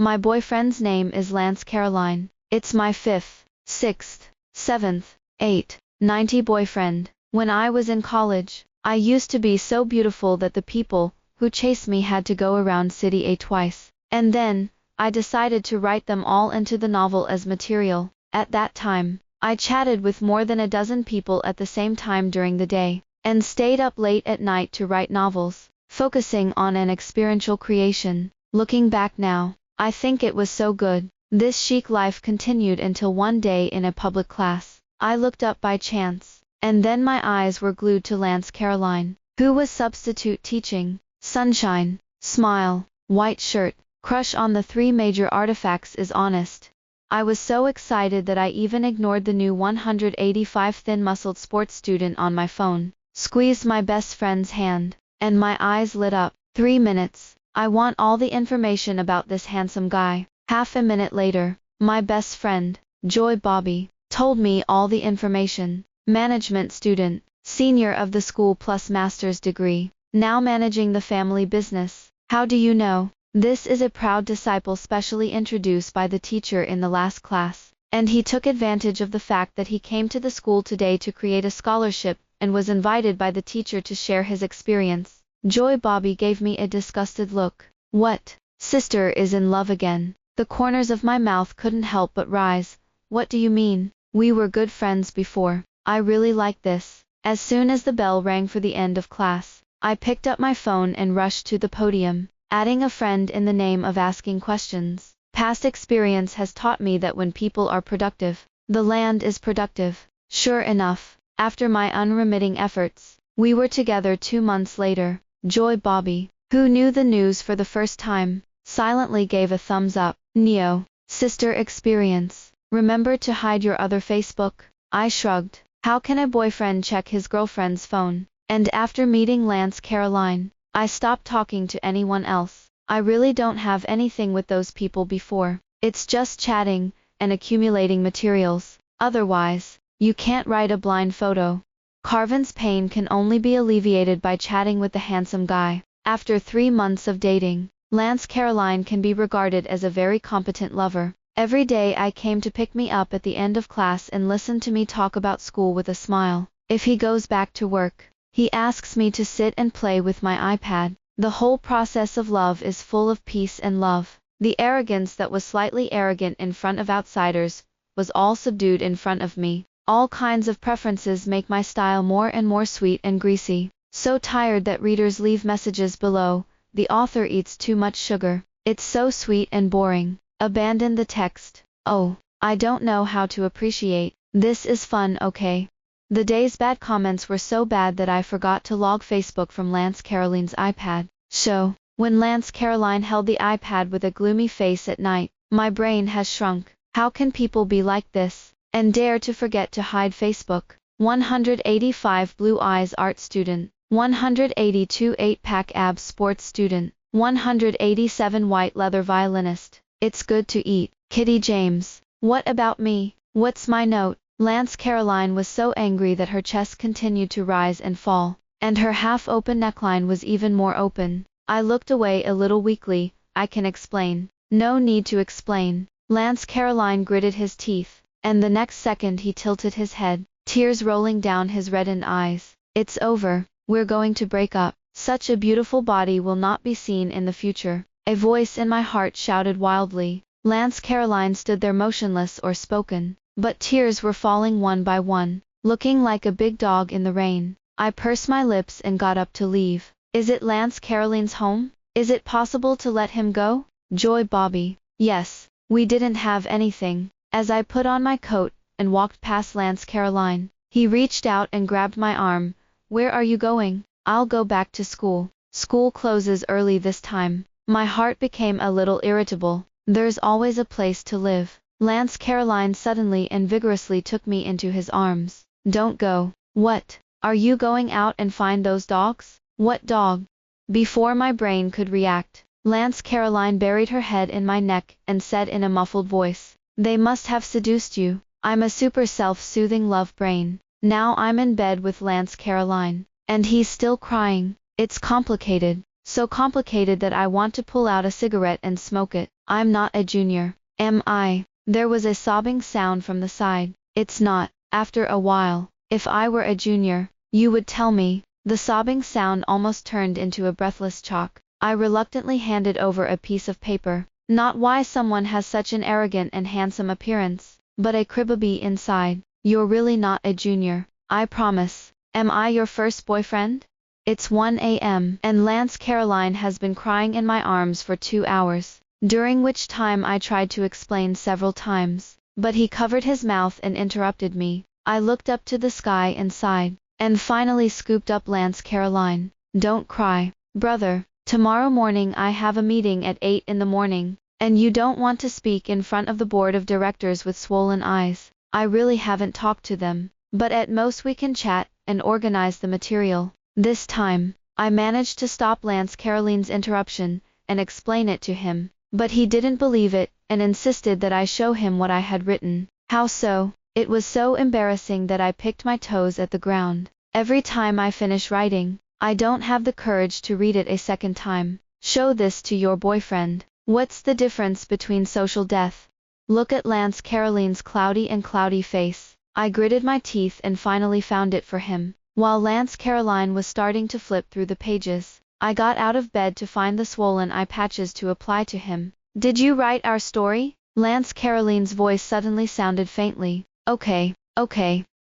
My boyfriend's name is Lance Caroline. It's my 5th, 6th, 7th, 8th, 90 boyfriend. When I was in college, I used to be so beautiful that the people who chased me had to go around city A twice. And then, I decided to write them all into the novel as material. At that time, I chatted with more than a dozen people at the same time during the day, and stayed up late at night to write novels, focusing on an experiential creation. Looking back now, I think it was so good. This chic life continued until one day in a public class, I looked up by chance, and then my eyes were glued to Lance Caroline, who was substitute teaching. Sunshine, smile, white shirt, crush on the 3 major artifacts is honest. I was so excited that I even ignored the new 185 thin-muscled sports student on my phone, squeezed my best friend's hand, and my eyes lit up. 3 minutes. I want all the information about this handsome guy. Half a minute later, my best friend, Joy Bobby, told me all the information. Management student, senior of the school plus master's degree, now managing the family business. How do you know? This is a proud disciple specially introduced by the teacher in the last class, and he took advantage of the fact that he came to the school today to create a scholarship and was invited by the teacher to share his experience. Joy Bobby gave me a disgusted look. What? Sister is in love again. The corners of my mouth couldn't help but rise. What do you mean? We were good friends before. I really like this. As soon as the bell rang for the end of class, I picked up my phone and rushed to the podium, adding a friend in the name of asking questions. Past experience has taught me that when people are productive, the land is productive. Sure enough, after my unremitting efforts, we were together 2 months later. Joy Bobby, who knew the news for the first time, silently gave a thumbs up. Neo, sister experience. Remember to hide your other Facebook? I shrugged. How can a boyfriend check his girlfriend's phone? And after meeting Lance Caroline, I stopped talking to anyone else. I really don't have anything with those people before. It's just chatting and accumulating materials. Otherwise, you can't write a blind photo. Carvin's pain can only be alleviated by chatting with the handsome guy. After 3 months of dating, Lance Caroline can be regarded as a very competent lover. Every day I came to pick me up at the end of class and listen to me talk about school with a smile. If he goes back to work, he asks me to sit and play with my iPad. The whole process of love is full of peace and love. The arrogance that was slightly arrogant in front of outsiders was all subdued in front of me. All kinds of preferences make my style more and more sweet and greasy. So tired that readers leave messages below. The author eats too much sugar. It's so sweet and boring. Abandon the text. Oh, I don't know how to appreciate. This is fun, okay? The day's bad comments were so bad that I forgot to log Facebook from Lance Caroline's iPad. So, when Lance Caroline held the iPad with a gloomy face at night, my brain has shrunk. How can people be like this, and dare to forget to hide Facebook? 185 Blue Eyes art student, 182 8-pack abs sports student, 187 white leather violinist. It's good to eat. Kitty James. What about me? What's my note? Lance Caroline was so angry that her chest continued to rise and fall, and her half-open neckline was even more open. I looked away a little weakly. I can explain. No need to explain. Lance Caroline gritted his teeth, and the next second he tilted his head, tears rolling down his reddened eyes. It's over. We're going to break up. Such a beautiful body will not be seen in the future. A voice in my heart shouted wildly. Lance Caroline stood there motionless or spoken, but tears were falling one by one, looking like a big dog in the rain. I pursed my lips and got up to leave. Is it Lance Caroline's home? Is it possible to let him go? Joy Bobby. Yes, we didn't have anything. As I put on my coat and walked past Lance Caroline, he reached out and grabbed my arm. Where are you going? I'll go back to school. School closes early this time. My heart became a little irritable. There's always a place to live. Lance Caroline suddenly and vigorously took me into his arms. Don't go. What? Are you going out and find those dogs? What dog? Before my brain could react, Lance Caroline buried her head in my neck and said in a muffled voice, they must have seduced you. I'm a super self-soothing love brain. Now I'm in bed with Lance Caroline, and he's still crying. It's complicated. So complicated that I want to pull out a cigarette and smoke it. I'm not a junior, am I? There was a sobbing sound from the side. It's not. After a while, if I were a junior, you would tell me. The sobbing sound almost turned into a breathless chalk. I reluctantly handed over a piece of paper. Not why someone has such an arrogant and handsome appearance, but a cribabee inside. You're really not a junior, I promise. Am I your first boyfriend? It's 1 a.m. and Lance Caroline has been crying in my arms for 2 hours, during which time I tried to explain several times, but he covered his mouth and interrupted me. I looked up to the sky and sighed, and finally scooped up Lance Caroline. Don't cry, brother. Tomorrow morning I have a meeting at 8 in the morning, and you don't want to speak in front of the board of directors with swollen eyes. I really haven't talked to them, but at most we can chat and organize the material. This time, I managed to stop Lance Caroline's interruption and explain it to him, but he didn't believe it and insisted that I show him what I had written. How so? It was so embarrassing that I picked my toes at the ground. Every time I finish writing, I don't have the courage to read it a second time. Show this to your boyfriend. What's the difference between social death? Look at Lance Caroline's cloudy face. I gritted my teeth and finally found it for him. While Lance Caroline was starting to flip through the pages, I got out of bed to find the swollen eye patches to apply to him. Did you write our story? Lance Caroline's voice suddenly sounded faintly. Okay,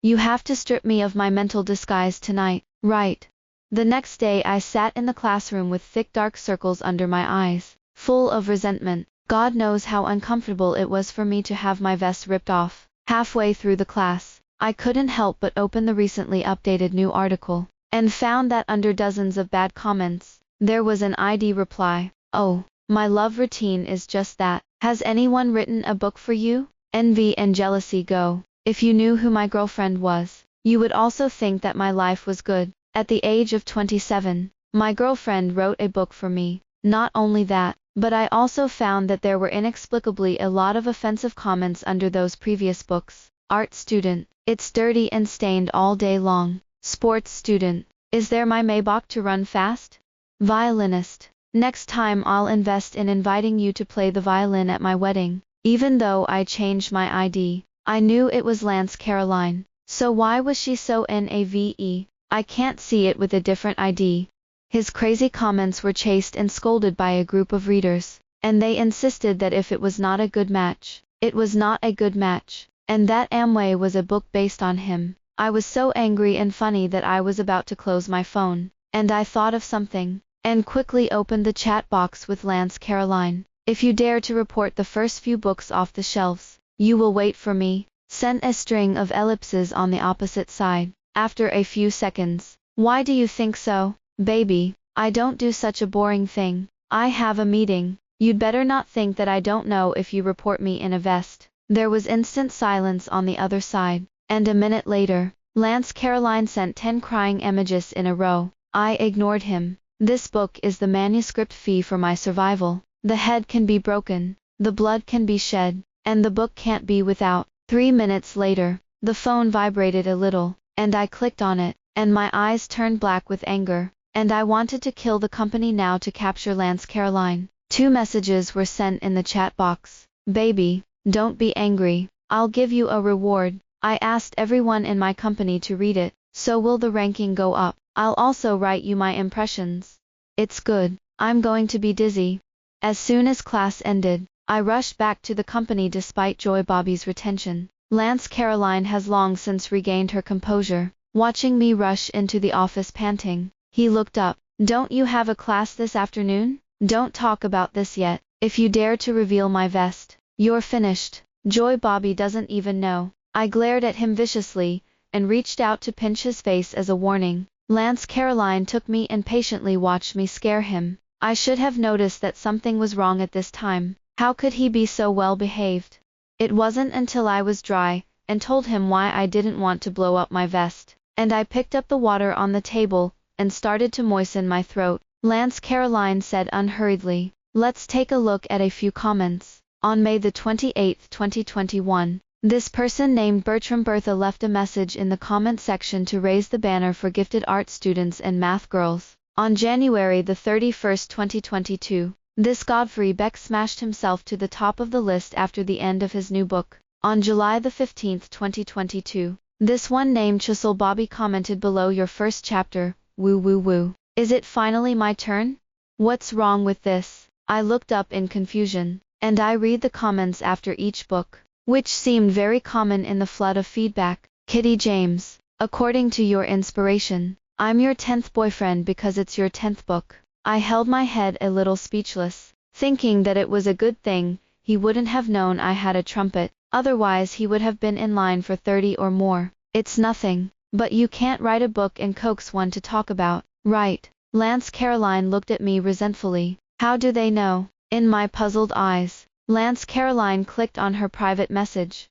you have to strip me of my mental disguise tonight, right? The next day I sat in the classroom with thick dark circles under my eyes, full of resentment. God knows how uncomfortable it was for me to have my vest ripped off. Halfway through the class, I couldn't help but open the recently updated new article, and found that under dozens of bad comments, there was an ID reply. Oh, my love routine is just that. Has anyone written a book for you? Envy and jealousy go. If you knew who my girlfriend was, you would also think that my life was good. At the age of 27, my girlfriend wrote a book for me. Not only that, but I also found that there were inexplicably a lot of offensive comments under those previous books. Art student, it's dirty and stained all day long. Sports student, is there my Maybach to run fast? Violinist, next time I'll invest in inviting you to play the violin at my wedding. Even though I changed my ID, I knew it was Lance Caroline. So why was she so naive? I can't see it with a different ID. His crazy comments were chased and scolded by a group of readers, and they insisted that if it was not a good match, it was not a good match, and that Amway was a book based on him. I was so angry and funny that I was about to close my phone, and I thought of something, and quickly opened the chat box with Lance Caroline. If you dare to report the first few books off the shelves, you will wait for me. Sent a string of ellipses on the opposite side. After a few seconds, why do you think so? Baby, I don't do such a boring thing. I have a meeting. You'd better not think that I don't know if you report me in a vest. There was instant silence on the other side, and a minute later, Lance Caroline sent 10 crying emojis in a row. I ignored him. This book is the manuscript fee for my survival. The head can be broken, the blood can be shed, and the book can't be without. 3 minutes later, the phone vibrated a little, and I clicked on it, and my eyes turned black with anger, and I wanted to kill the company now to capture Lance Caroline. 2 messages were sent in the chat box. Baby, don't be angry. I'll give you a reward. I asked everyone in my company to read it, so will the ranking go up. I'll also write you my impressions. It's good. I'm going to be dizzy. As soon as class ended, I rushed back to the company despite Joy Bobby's retention. Lance Caroline has long since regained her composure, watching me rush into the office panting. He looked up. Don't you have a class this afternoon? Don't talk about this yet. If you dare to reveal my vest, you're finished. Joy Bobby doesn't even know. I glared at him viciously, and reached out to pinch his face as a warning. Lance Caroline took me and patiently watched me scare him. I should have noticed that something was wrong at this time. How could he be so well behaved? It wasn't until I was dry, and told him why I didn't want to blow up my vest, and I picked up the water on the table, and started to moisten my throat. Lance Caroline said unhurriedly, let's take a look at a few comments. On May the 28th, 2021, this person named Bertram Bertha left a message in the comment section to raise the banner for gifted art students and math girls. On January the 31st, 2022, this Godfrey Beck smashed himself to the top of the list after the end of his new book. On July the 15th, 2022, this one named Chisel Bobby commented below, your first chapter, woo woo woo. Is it finally my turn? What's wrong with this? I looked up in confusion, and I read the comments after each book, which seemed very common in the flood of feedback. Kitty James, according to your inspiration, I'm your 10th boyfriend because it's your 10th book. I held my head a little speechless, thinking that it was a good thing he wouldn't have known I had a trumpet, otherwise he would have been in line for 30 or more. It's nothing, but you can't write a book and coax one to talk about, right? Lance Caroline looked at me resentfully. How do they know? In my puzzled eyes, Lance Caroline clicked on her private message.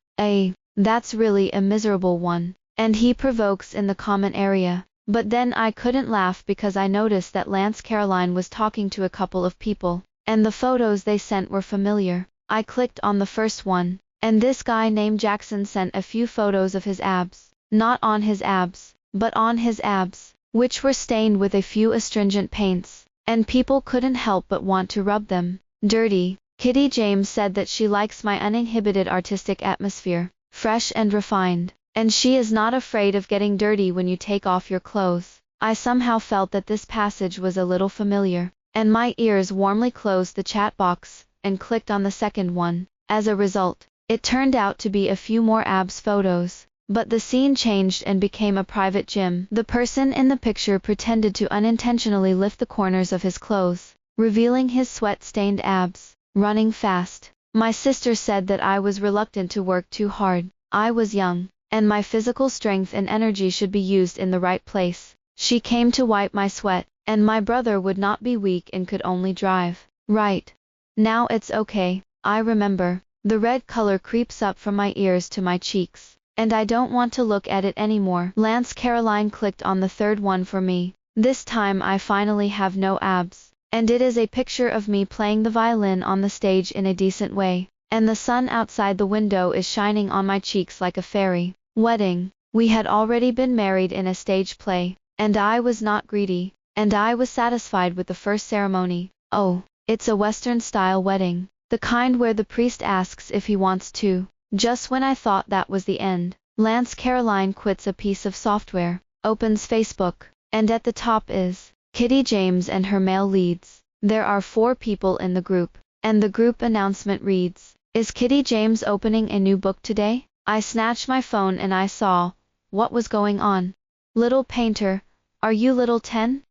That's really a miserable one. And he provokes in the comment area. But then I couldn't laugh because I noticed that Lance Caroline was talking to a couple of people, and the photos they sent were familiar. I clicked on the first one, and this guy named Jackson sent a few photos of his abs. Not on his abs, but on his abs, which were stained with a few astringent paints, and people couldn't help but want to rub them. Dirty. Kitty James said that she likes my uninhibited artistic atmosphere, fresh and refined, and she is not afraid of getting dirty when you take off your clothes. I somehow felt that this passage was a little familiar, and my ears warmly closed the chat box, and clicked on the second one. As a result, it turned out to be a few more abs photos, but the scene changed and became a private gym. The person in the picture pretended to unintentionally lift the corners of his clothes, revealing his sweat-stained abs, running fast. My sister said that I was reluctant to work too hard. I was young, and my physical strength and energy should be used in the right place. She came to wipe my sweat, and my brother would not be weak and could only drive. Right. Now it's okay, I remember. The red color creeps up from my ears to my cheeks, and I don't want to look at it anymore. Lance Caroline clicked on the third one for me. This time I finally have no abs, and it is a picture of me playing the violin on the stage in a decent way, and the sun outside the window is shining on my cheeks like a fairy. Wedding. We had already been married in a stage play, and I was not greedy, and I was satisfied with the first ceremony. Oh, it's a Western-style wedding, the kind where the priest asks if he wants to. Just when I thought that was the end, Lance Caroline quits a piece of software, opens Facebook, and at the top is Kitty James and her male leads. There are 4 people in the group, and the group announcement reads, "Is Kitty James opening a new book today?" I snatched my phone and I saw what was going on. Little Painter, are you little 10?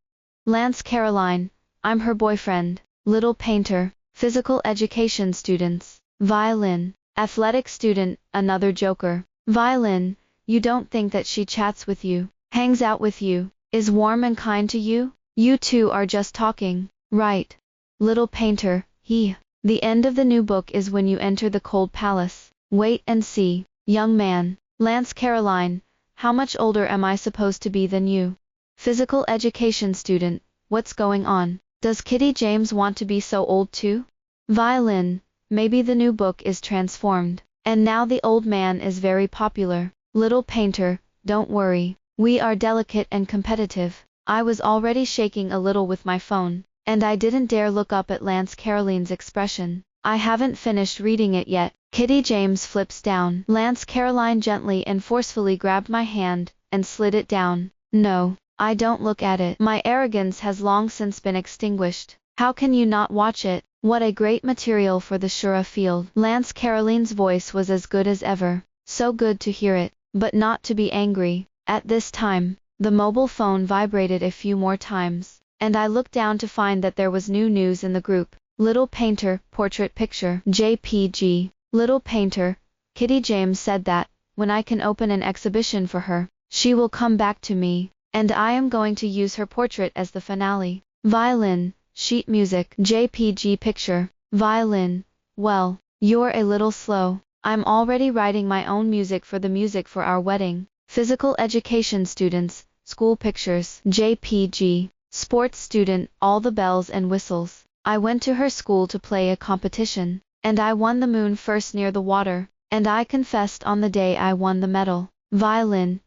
Lance Caroline, I'm her boyfriend. Little Painter, physical education students. Violin, athletic student, another joker. Violin, you don't think that she chats with you, hangs out with you, is warm and kind to you? You two are just talking, right? Little Painter, the end of the new book is when you enter the cold palace. Wait and see. Young man. Lance Caroline, how much older am I supposed to be than you? Physical education student, what's going on? Does Kitty James want to be so old too? Violin, maybe the new book is transformed, and now the old man is very popular. Little Painter, don't worry, we are delicate and competitive. I was already shaking a little with my phone, and I didn't dare look up at Lance Caroline's expression. I haven't finished reading it yet. Kitty James flips down. Lance Caroline gently and forcefully grabbed my hand, and slid it down. No, I don't look at it. My arrogance has long since been extinguished. How can you not watch it? What a great material for the Shura field. Lance Caroline's voice was as good as ever. So good to hear it, but not to be angry. At this time, the mobile phone vibrated a few more times, and I looked down to find that there was new news in the group. Little Painter, portrait picture, JPG. Little Painter, Kitty James said that, when I can open an exhibition for her, she will come back to me, and I am going to use her portrait as the finale. Violin, sheet music, JPG picture, violin. Well, you're a little slow. I'm already writing my own music for our wedding. Physical education students, school pictures, JPG, sports student, all the bells and whistles. I went to her school to play a competition, and I won the moon first near the water, and I confessed on the day I won the medal. Violin,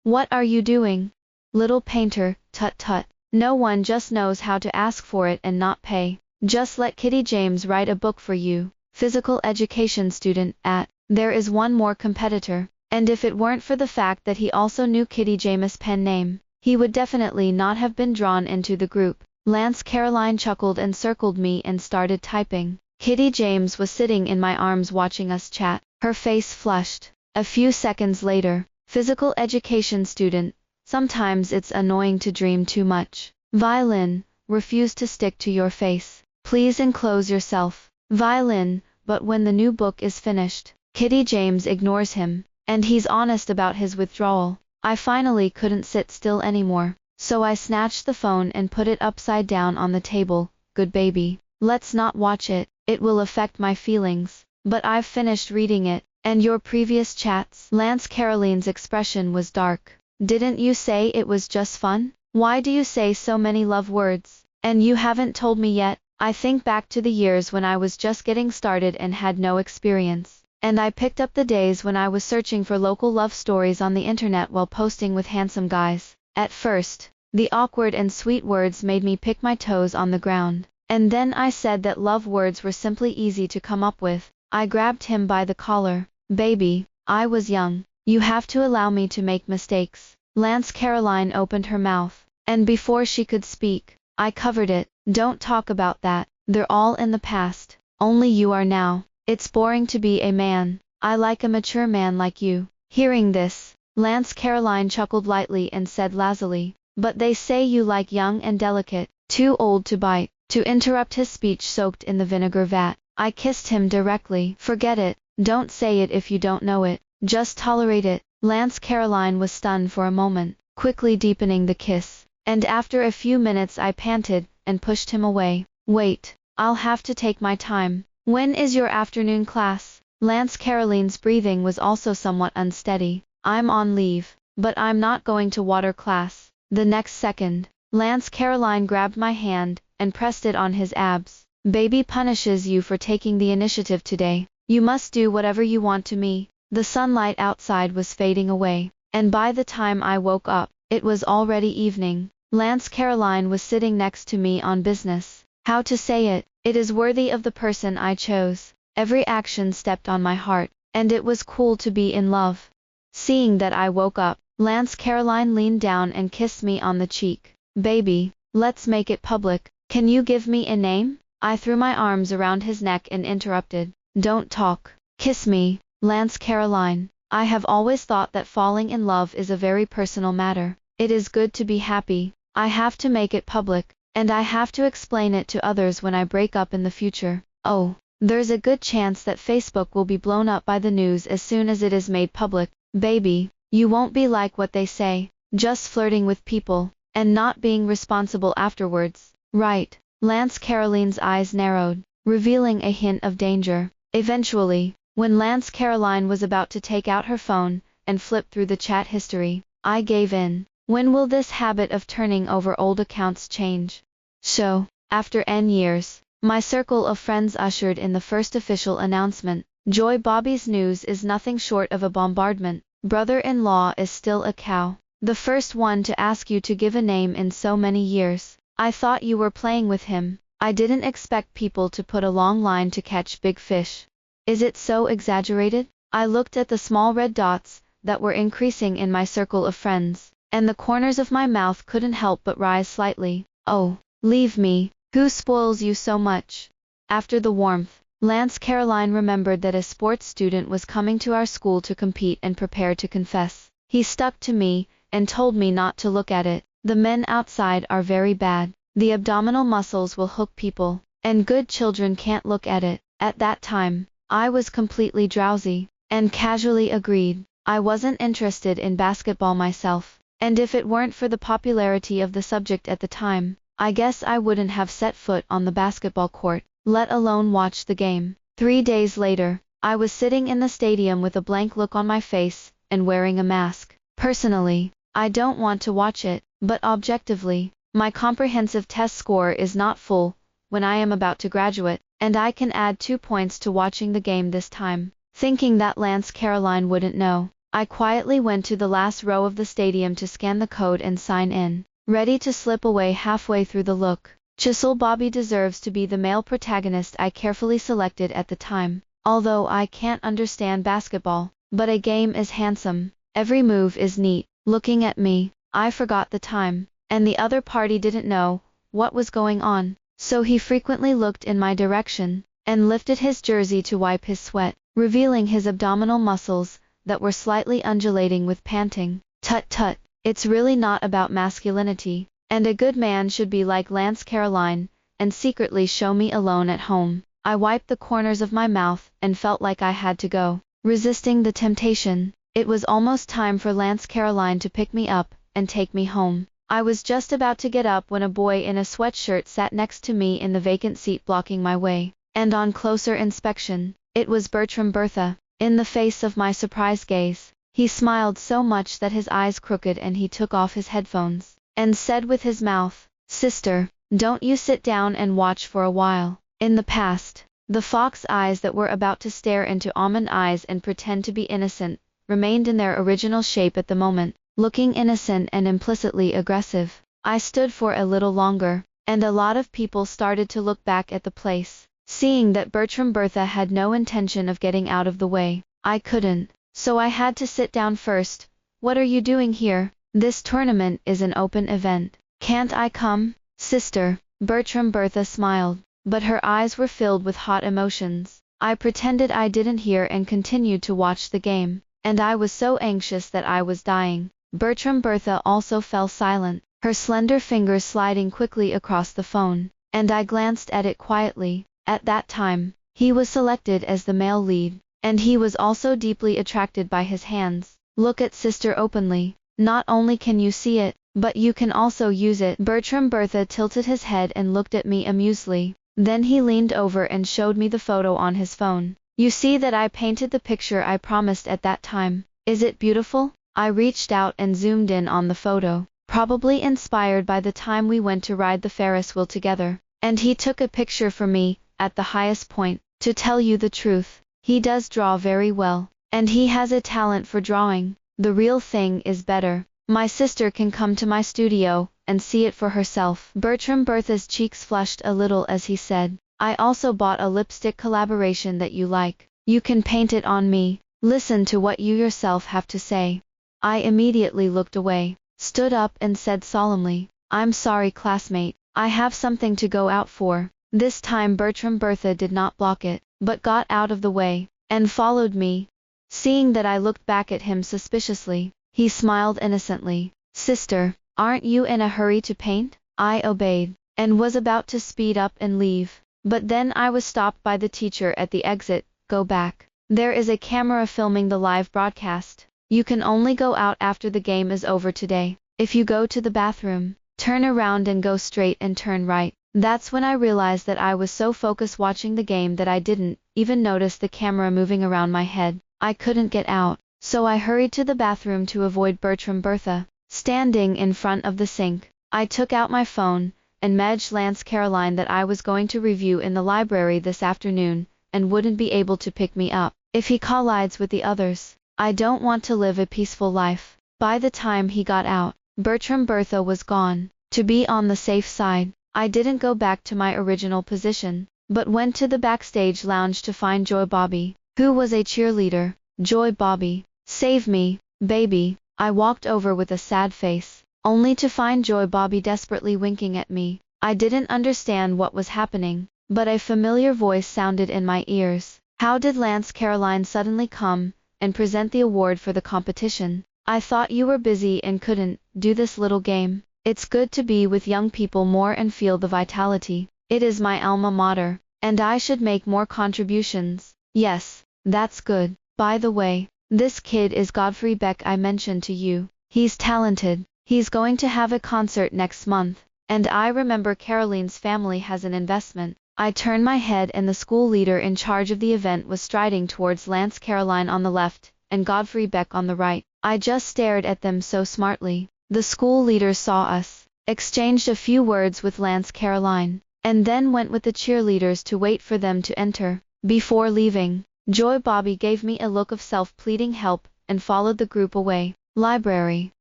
what are you doing? Little Painter, tut tut, No one just knows how to ask for it and not pay. Just let Kitty James write a book for you. Physical education student.It. There is one more competitor, and if it weren't for the fact that he also knew Kitty James' pen name, he would definitely not have been drawn into the group. Lance Caroline chuckled and circled me and started typing. Kitty James was sitting in my arms watching us chat, her face flushed. A few seconds later, physical education student, sometimes it's annoying to dream too much. Violin, refuse to stick to your face. Please enclose yourself. Violin, but when the new book is finished, Kitty James ignores him, and he's honest about his withdrawal. I finally couldn't sit still anymore, so I snatched the phone and put it upside down on the table. Good baby, let's not watch it, it will affect my feelings. But I've finished reading it, and your previous chats. Lance Caroline's expression was dark. Didn't you say it was just fun? Why do you say so many love words? And you haven't told me yet. I think back to the years when I was just getting started and had no experience. And I picked up the days when I was searching for local love stories on the internet while posting with handsome guys. At first, the awkward and sweet words made me pick my toes on the ground. And then I said that love words were simply easy to come up with. I grabbed him by the collar. Baby, I was young. You have to allow me to make mistakes. Lance Caroline opened her mouth, and before she could speak, I covered it. Don't talk about that. They're all in the past. Only you are now. It's boring to be a man. I like a mature man like you. Hearing this, Lance Caroline chuckled lightly and said lazily, but they say you like young and delicate, too old to bite. To interrupt his speech soaked in the vinegar vat, I kissed him directly. Forget it. Don't say it if you don't know it. Just tolerate it. Lance Caroline was stunned for a moment, quickly deepening the kiss, and after a few minutes I panted and pushed him away. Wait, I'll have to take my time. When is your afternoon class? Lance Caroline's breathing was also somewhat unsteady. I'm on leave, but I'm not going to water class. The next second, Lance Caroline grabbed my hand and pressed it on his abs. Baby punishes you for taking the initiative today. You must do whatever you want to me. The sunlight outside was fading away, and by the time I woke up, it was already evening. Lance Caroline was sitting next to me on business. How to say it? It is worthy of the person I chose. Every action stepped on my heart, and it was cool to be in love. Seeing that I woke up, Lance Caroline leaned down and kissed me on the cheek. Baby, let's make it public. Can you give me a name? I threw my arms around his neck and interrupted. Don't talk. Kiss me, Lance Caroline. I have always thought that falling in love is a very personal matter. It is good to be happy. I have to make it public, and I have to explain it to others when I break up in the future. Oh, there's a good chance that Facebook will be blown up by the news as soon as it is made public. Baby, you won't be like what they say, just flirting with people, and not being responsible afterwards. Right. Lance Caroline's eyes narrowed, revealing a hint of danger. Eventually, when Lance Caroline was about to take out her phone and flip through the chat history, I gave in. When will this habit of turning over old accounts change? So, after N years, my circle of friends ushered in the first official announcement. Joy Bobby's news is nothing short of a bombardment. Brother-in-law is still a cow. The first one to ask you to give a name in so many years. I thought you were playing with him. I didn't expect people to put a long line to catch big fish. Is it so exaggerated? I looked at the small red dots that were increasing in my circle of friends, and the corners of my mouth couldn't help but rise slightly. Oh, leave me. Who spoils you so much? After the warmth, Lance Caroline remembered that a sports student was coming to our school to compete and prepared to confess. He stuck to me and told me not to look at it. The men outside are very bad. The abdominal muscles will hook people, and good children can't look at it. At that time, I was completely drowsy, and casually agreed. I wasn't interested in basketball myself, and if it weren't for the popularity of the subject at the time, I guess I wouldn't have set foot on the basketball court, let alone watch the game. 3 days later, I was sitting in the stadium with a blank look on my face, and wearing a mask. Personally, I don't want to watch it, but objectively, my comprehensive test score is not full when I am about to graduate, and I can add 2 points to watching the game this time. Thinking that Lance Caroline wouldn't know, I quietly went to the last row of the stadium to scan the code and sign in. ready to slip away halfway through the look. Chisel Bobby deserves to be the male protagonist I carefully selected at the time. Although I can't understand basketball, but a game is handsome. Every move is neat. Looking at me, I forgot the time, and the other party didn't know what was going on, so he frequently looked in my direction, and lifted his jersey to wipe his sweat, revealing his abdominal muscles that were slightly undulating with panting. Tut tut, it's really not about masculinity, and a good man should be like Lance Caroline, and secretly show me alone at home. I wiped the corners of my mouth and felt like I had to go, resisting the temptation. It was almost time for Lance Caroline to pick me up and take me home. I was just about to get up when a boy in a sweatshirt sat next to me in the vacant seat blocking my way, and on closer inspection, it was Bertram Bertha. In the face of my surprised gaze, he smiled so much that his eyes crooked and he took off his headphones, and said with his mouth, "Sister, don't you sit down and watch for a while." In the past, the fox eyes that were about to stare into almond eyes and pretend to be innocent, remained in their original shape at the moment, looking innocent and implicitly aggressive. I stood for a little longer, and a lot of people started to look back at the place. Seeing that Bertram Bertha had no intention of getting out of the way, I couldn't, so I had to sit down first. "What are you doing here? This tournament is an open event. Can't I come?" "Sister," Bertram Bertha smiled, but her eyes were filled with hot emotions. I pretended I didn't hear and continued to watch the game, and I was so anxious that I was dying. Bertram Bertha also fell silent, her slender fingers sliding quickly across the phone, and I glanced at it quietly. At that time, he was selected as the male lead, and he was also deeply attracted by his hands. "Look at sister openly. Not only can you see it, but you can also use it." Bertram Bertha tilted his head and looked at me amusedly. Then he leaned over and showed me the photo on his phone. "You see that I painted the picture I promised at that time. Is it beautiful?" I reached out and zoomed in on the photo, probably inspired by the time we went to ride the Ferris wheel together, and he took a picture for me at the highest point. To tell you the truth, he does draw very well, and he has a talent for drawing. The real thing is better. My sister can come to my studio and see it for herself. Bertram Bertha's cheeks flushed a little as he said, "I also bought a lipstick collaboration that you like. You can paint it on me. Listen to what you yourself have to say." I immediately looked away, stood up and said solemnly, "I'm sorry classmate, I have something to go out for." This time Bertram Bertha did not block it, but got out of the way, and followed me. Seeing that I looked back at him suspiciously, he smiled innocently. "Sister, aren't you in a hurry to paint?" I obeyed, and was about to speed up and leave, but then I was stopped by the teacher at the exit. "Go back. There is a camera filming the live broadcast. You can only go out after the game is over today. If you go to the bathroom, turn around and go straight and turn right." That's when I realized that I was so focused watching the game that I didn't even notice the camera moving around my head. I couldn't get out, so I hurried to the bathroom to avoid Bertram Bertha. Standing in front of the sink, I took out my phone and messaged Lance Caroline that I was going to review in the library this afternoon and wouldn't be able to pick me up if he collides with the others. I don't want to live a peaceful life. By the time he got out, Bertram Bertha was gone. To be on the safe side, I didn't go back to my original position, but went to the backstage lounge to find Joy Bobby, who was a cheerleader. "Joy Bobby, save me, baby." I walked over with a sad face, only to find Joy Bobby desperately winking at me. I didn't understand what was happening, but a familiar voice sounded in my ears. How did Lance Caroline suddenly come and present the award for the competition? I thought you were busy and couldn't do this little game. It's good to be with young people more and feel the vitality. It is my alma mater, and I should make more contributions. Yes, that's good. By the way, this kid is Godfrey Beck I mentioned to you. He's talented. He's going to have a concert next month, and I remember Caroline's family has an investment. I turned my head and the school leader in charge of the event was striding towards Lance Caroline on the left, and Godfrey Beck on the right. I just stared at them so smartly. The school leader saw us, exchanged a few words with Lance Caroline, and then went with the cheerleaders to wait for them to enter. Before leaving, Joy Bobby gave me a look of self-pleading help and followed the group away. Library.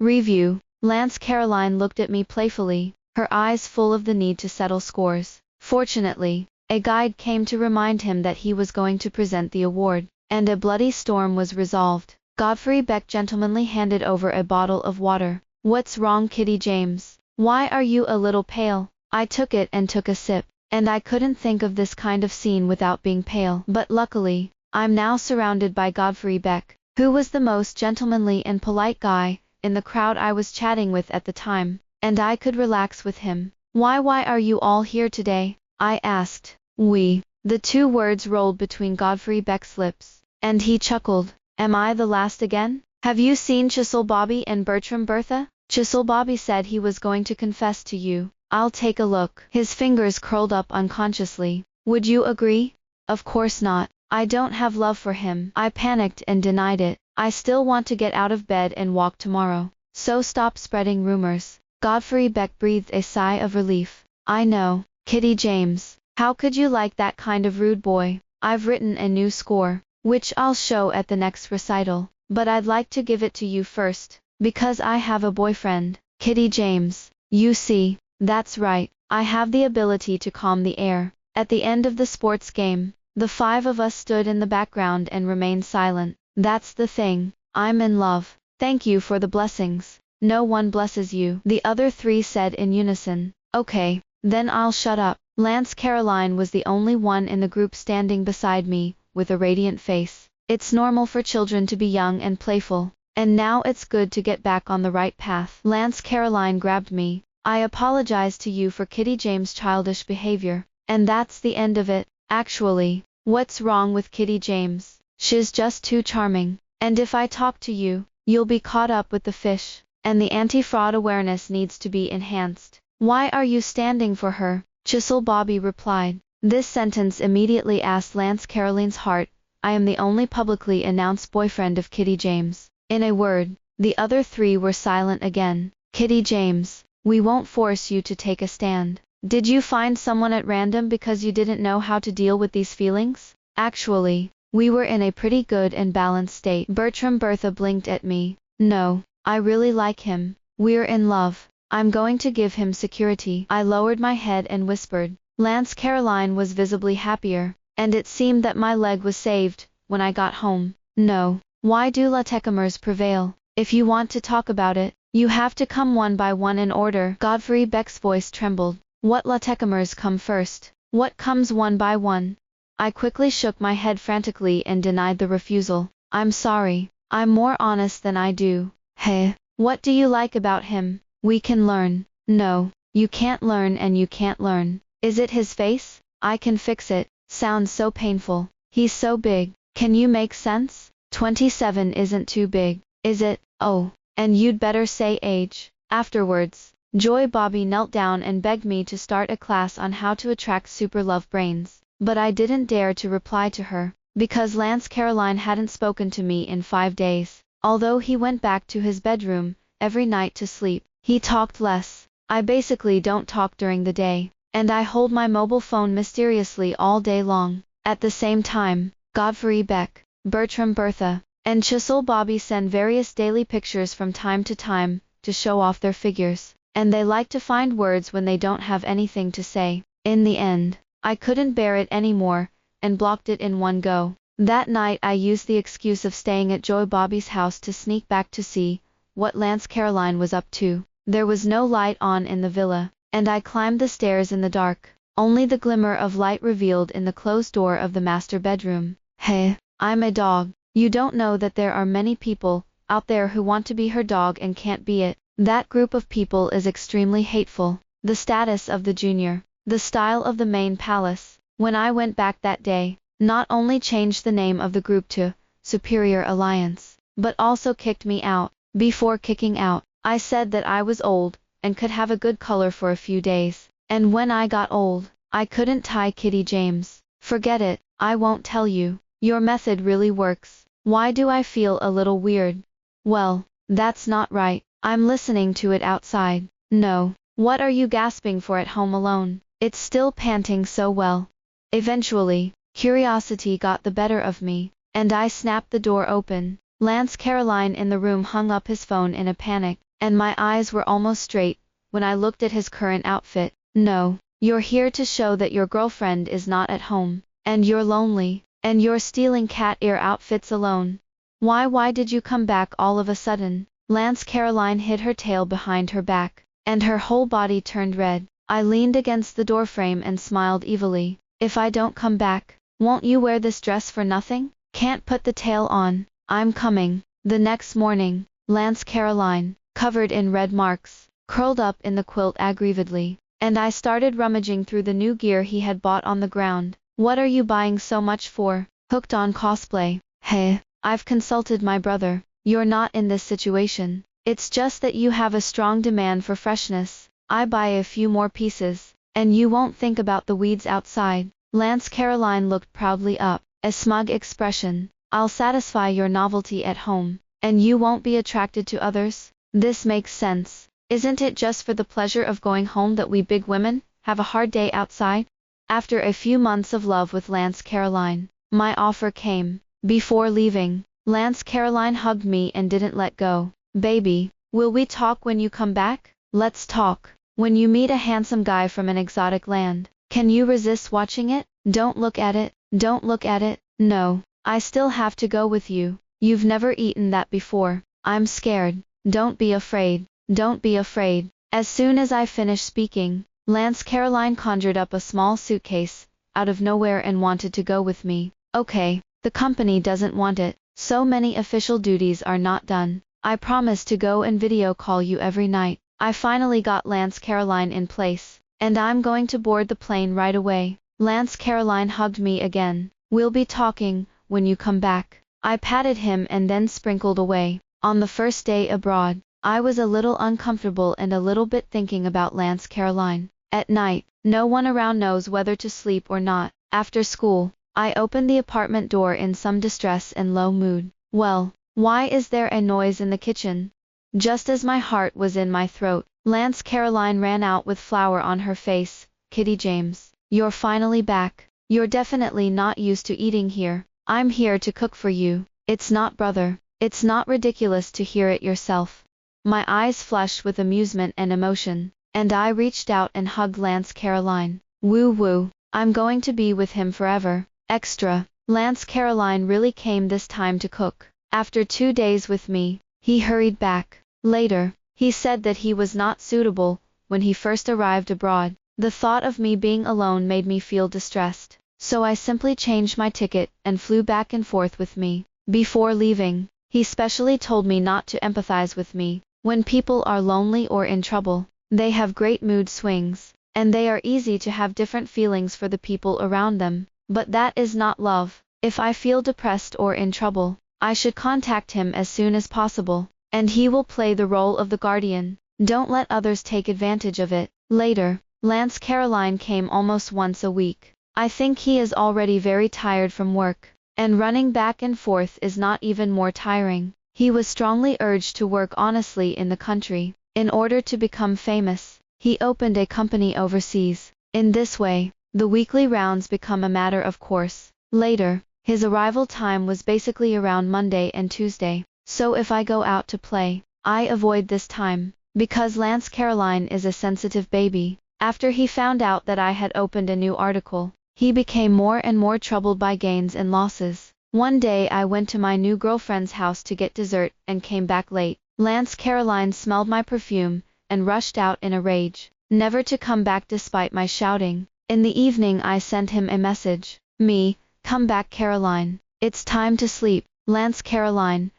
Review. Lance Caroline looked at me playfully, her eyes full of the need to settle scores. Fortunately, a guide came to remind him that he was going to present the award, and a bloody storm was resolved. Godfrey Beck gentlemanly handed over a bottle of water. What's wrong, Kitty James? Why are you a little pale? I took it and took a sip, and I couldn't think of this kind of scene without being pale. But luckily, I'm now surrounded by Godfrey Beck, who was the most gentlemanly and polite guy in the crowd I was chatting with at the time, and I could relax with him. Why are you all here today? I asked. We. The two words rolled between Godfrey Beck's lips, and he chuckled. Am I the last again? Have you seen Chisel Bobby and Bertram Bertha? Chisel Bobby said he was going to confess to you. I'll take a look. His fingers curled up unconsciously. Would you agree? Of course not. I don't have love for him. I panicked and denied it. I still want to get out of bed and walk tomorrow. So stop spreading rumors. Godfrey Beck breathed a sigh of relief. I know, Kitty James. How could you like that kind of rude boy? I've written a new score, which I'll show at the next recital, but I'd like to give it to you first, because I have a boyfriend, Kitty James. You see, that's right, I have the ability to calm the air. At the end of the sports game, the five of us stood in the background and remained silent. That's the thing, I'm in love. Thank you for the blessings. No one blesses you, the other three said in unison. Okay, then I'll shut up. Lance Caroline was the only one in the group standing beside me, with a radiant face. It's normal for children to be young and playful, and now it's good to get back on the right path. Lance Caroline grabbed me. I apologize to you for Kitty James' childish behavior, and that's the end of it. Actually, what's wrong with Kitty James? She's just too charming, and if I talk to you, you'll be caught up with the fish, and the anti-fraud awareness needs to be enhanced. Why are you standing for her? Chisel Bobby replied. This sentence immediately asked Lance Caroline's heart. I am the only publicly announced boyfriend of Kitty James. In a word, the other three were silent again. Kitty James, we won't force you to take a stand. Did you find someone at random because you didn't know how to deal with these feelings? Actually, we were in a pretty good and balanced state. Bertram Bertha blinked at me. No, I really like him. We're in love. I'm going to give him security. I lowered my head and whispered. Lance Caroline was visibly happier, and it seemed that my leg was saved. When I got home. No. Why do latecomers prevail? If you want to talk about it, you have to come one by one in order. Godfrey Beck's voice trembled. What latecomers come first? What comes one by one? I quickly shook my head frantically and denied the refusal. I'm sorry. I'm more honest than I do. Hey, what do you like about him? We can learn. No, you can't learn and you can't learn. Is it his face? I can fix it. Sounds so painful. He's so big. Can you make sense? 27 isn't too big, is it? Oh, and you'd better say age. Afterwards, Joy Bobby knelt down and begged me to start a class on how to attract super love brains, but I didn't dare to reply to her, because Lance Caroline hadn't spoken to me in 5 days. Although he went back to his bedroom every night to sleep, he talked less. I basically don't talk during the day, and I hold my mobile phone mysteriously all day long. At the same time, Godfrey Beck, Bertram Bertha, and Chisel Bobby send various daily pictures from time to time, to show off their figures, and they like to find words when they don't have anything to say. In the end, I couldn't bear it anymore, and blocked it in one go. That night I used the excuse of staying at Joy Bobby's house to sneak back to see what Lance Caroline was up to. There was no light on in the villa, and I climbed the stairs in the dark. Only the glimmer of light revealed in the closed door of the master bedroom. Hey, I'm a dog. You don't know that there are many people out there who want to be her dog and can't be it. That group of people is extremely hateful. The status of the junior, the style of the main palace. When I went back that day, not only changed the name of the group to Superior Alliance, but also kicked me out. Before kicking out, I said that I was old, and could have a good color for a few days. And when I got old, I couldn't tie Kitty James. Forget it, I won't tell you. Your method really works. Why do I feel a little weird? Well, that's not right. I'm listening to it outside. No. What are you gasping for at home alone? It's still panting so well. Eventually, curiosity got the better of me, and I snapped the door open. Lance Caroline in the room hung up his phone in a panic, and my eyes were almost straight when I looked at his current outfit. No, you're here to show that your girlfriend is not at home, and you're lonely, and you're stealing cat ear outfits alone. Why did you come back all of a sudden? Lance Caroline hid her tail behind her back, and her whole body turned red. I leaned against the doorframe and smiled evilly. If I don't come back, won't you wear this dress for nothing? Can't put the tail on. I'm coming. The next morning, Lance Caroline, covered in red marks, curled up in the quilt aggrievedly, and I started rummaging through the new gear he had bought on the ground. What are you buying so much for? Hooked on cosplay. Hey, I've consulted my brother. You're not in this situation. It's just that you have a strong demand for freshness. I buy a few more pieces, and you won't think about the weeds outside. Lance Caroline looked proudly up, a smug expression. I'll satisfy your novelty at home, and you won't be attracted to others? This makes sense. Isn't it just for the pleasure of going home that we big women have a hard day outside? After a few months of love with Lance Caroline, my offer came. Before leaving, Lance Caroline hugged me and didn't let go. Baby, will we talk when you come back? Let's talk. When you meet a handsome guy from an exotic land, can you resist watching it? Don't look at it. Don't look at it. No, I still have to go with you. You've never eaten that before. I'm scared. Don't be afraid. Don't be afraid. As soon as I finished speaking, Lance Caroline conjured up a small suitcase out of nowhere and wanted to go with me. Okay, the company doesn't want it. So many official duties are not done. I promise to go and video call you every night. I finally got Lance Caroline in place, and I'm going to board the plane right away. Lance Caroline hugged me again. We'll be talking when you come back. I patted him and then sprinkled away. On the first day abroad, I was a little uncomfortable and a little bit thinking about Lance Caroline. At night, no one around knows whether to sleep or not. After school, I opened the apartment door in some distress and low mood. Well, why is there a noise in the kitchen? Just as my heart was in my throat, Lance Caroline ran out with flour on her face. Kitty James, you're finally back. You're definitely not used to eating here. I'm here to cook for you. It's not, brother. It's not ridiculous to hear it yourself. My eyes flushed with amusement and emotion, and I reached out and hugged Lance Caroline. Woo woo, I'm going to be with him forever. Extra. Lance Caroline really came this time to cook. After 2 days with me, he hurried back. Later, he said that he was not suitable when he first arrived abroad. The thought of me being alone made me feel distressed, so I simply changed my ticket and flew back and forth with me. Before leaving, he specially told me not to empathize with me. When people are lonely or in trouble, they have great mood swings, and they are easy to have different feelings for the people around them. But that is not love. If I feel depressed or in trouble, I should contact him as soon as possible, and he will play the role of the guardian. Don't let others take advantage of it. Later, Lance Caroline came almost once a week. I think he is already very tired from work, and running back and forth is not even more tiring. He was strongly urged to work honestly in the country. In order to become famous, he opened a company overseas. In this way, the weekly rounds become a matter of course. Later, his arrival time was basically around Monday and Tuesday, so if I go out to play, I avoid this time, because Lance Caroline is a sensitive baby. After he found out that I had opened a new article, he became more and more troubled by gains and losses. One day I went to my new girlfriend's house to get dessert and came back late. Lance Caroline smelled my perfume and rushed out in a rage, never to come back despite my shouting. In the evening I sent him a message. Me, come back Caroline. It's time to sleep. Lance Caroline,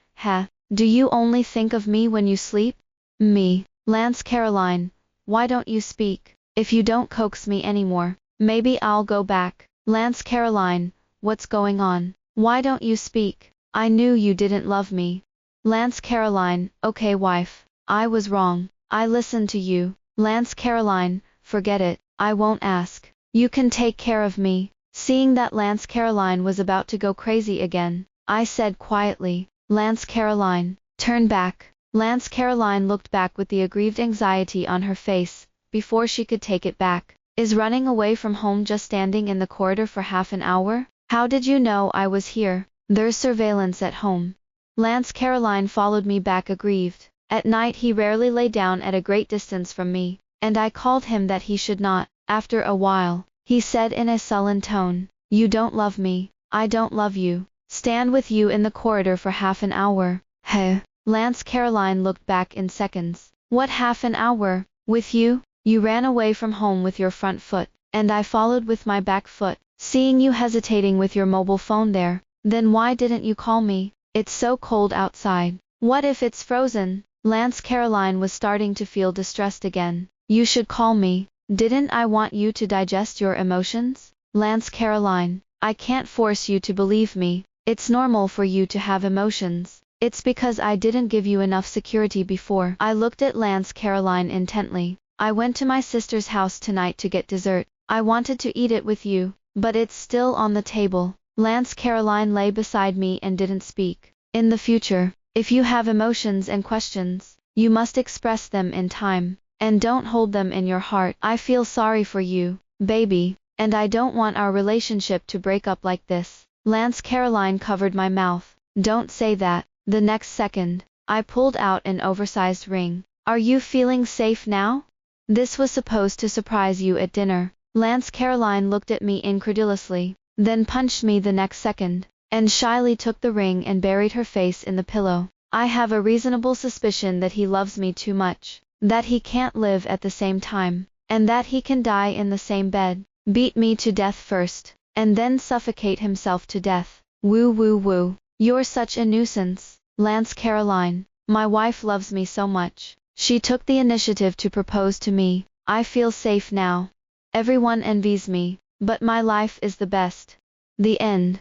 do you only think of me when you sleep? Me, Lance Caroline, why don't you speak? If you don't coax me anymore, maybe I'll go back. Lance Caroline, what's going on? Why don't you speak? I knew you didn't love me. Lance Caroline, okay wife, I was wrong. I listened to you. Lance Caroline, forget it, I won't ask. You can take care of me. Seeing that Lance Caroline was about to go crazy again, I said quietly, Lance Caroline, turn back. Lance Caroline looked back with the aggrieved anxiety on her face, before she could take it back. Is running away from home just standing in the corridor for half an hour? How did you know I was here? There's surveillance at home. Lance Caroline followed me back aggrieved. At night he rarely lay down at a great distance from me, and I called him that he should not. After a while, he said in a sullen tone, "You don't love me, I don't love you. Stand with you in the corridor for half an hour." Heh. Lance Caroline looked back in seconds. What, half an hour? With you? You ran away from home with your front foot, and I followed with my back foot, seeing you hesitating with your mobile phone there. Then why didn't you call me? It's so cold outside. What if it's frozen? Lance Caroline was starting to feel distressed again. You should call me. Didn't I want you to digest your emotions? Lance Caroline, I can't force you to believe me. It's normal for you to have emotions. It's because I didn't give you enough security before. I looked at Lance Caroline intently. I went to my sister's house tonight to get dessert. I wanted to eat it with you, but it's still on the table. Lance Caroline lay beside me and didn't speak. In the future, if you have emotions and questions, you must express them in time, and don't hold them in your heart. I feel sorry for you, baby, and I don't want our relationship to break up like this. Lance Caroline covered my mouth. Don't say that. The next second, I pulled out an oversized ring. Are you feeling safe now? This was supposed to surprise you at dinner. Lance Caroline looked at me incredulously, then punched me the next second, and shyly took the ring and buried her face in the pillow. I have a reasonable suspicion that he loves me too much, that he can't live at the same time, and that he can die in the same bed, beat me to death first, and then suffocate himself to death. Woo woo woo. You're such a nuisance, Lance Caroline. My wife loves me so much. She took the initiative to propose to me. I feel safe now. Everyone envies me, but my life is the best. The end.